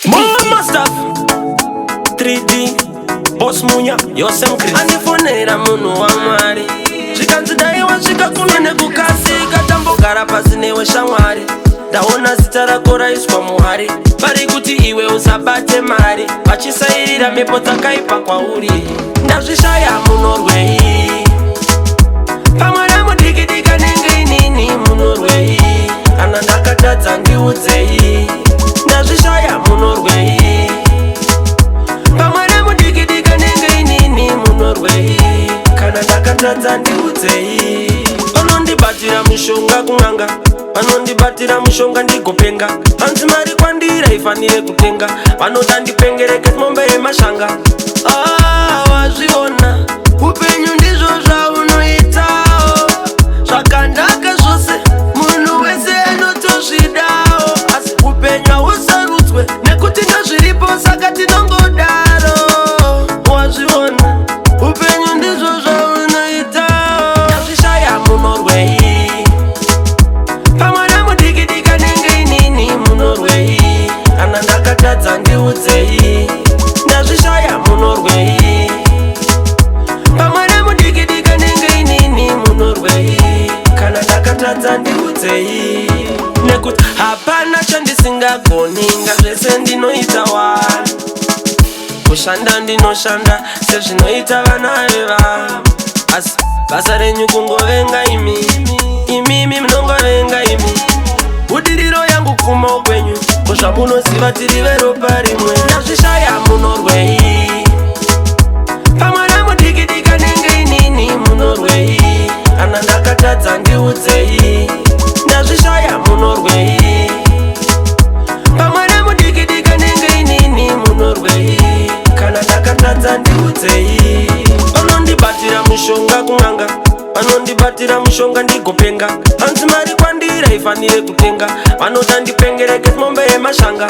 Mostaff 3D Boss Munya yo Samcris anifonera munhu wa Mwari zvikanzidaiwa svika kuno nekukasika tambogara pasi newe shamwari ndaona zita rako raiswa muhari vari kuti iwe usabate mari vachisairira mhepo dzakaipa kwauri ndazvishaya Munorwei pamwe nemudikidika nenge inini Munorwei kana ndakatadza ndiudzei ndazvishaya Munorwei pamwe nemudikidika nenge inini Munorwei kana ndakatadza ndiudzei vanondibatira mushonga kun'anga vanondibatira mushonga ndigopenga hanzi mari kwandira ifanire kutenga vanoda ndipengereke mombe yemashanga wazviona upenyu ndizvo zvaunoitawo zvakanaka zvose munhu wese anotozvidawo asi upenyu hausarudzwe nekuti ndozviripo saka tinongodaro wazviona upenyu ndizvo zvaunoitawo ndazvishaya Munorwei pamwe nemudikidika nenge inini Munorwei kana ndakatadza ndiudzei ndazvishaya Munorwei pamwe nemudikidika nenge inini Munorwei kana ndakatadza ndiudzei nekuti hapana chandisingagoni ngazvese ndinoita wani kushanda ndinoshanda sezvinoita vana vevanhu asi basa renyu kungovenga imimi munongovenga imi budiriro yangu kuma kwenyu kuzvamunoziva tiri veropa rimwe ndazvishaya Munorwei pamwe nemudikidika nenge inini Munorwei kana ndakatadza ndiudzei ndazvishaya Munorwei pamwe nemudikidika nenge inini Munorwei kana ndakatadza ndiudzei vanondibatira mushonga kun'anga vanondibatira mushonga ndigopenga hanzi mari kwandira ifanire kutenga vanoda ndipengereke mombe yemashanga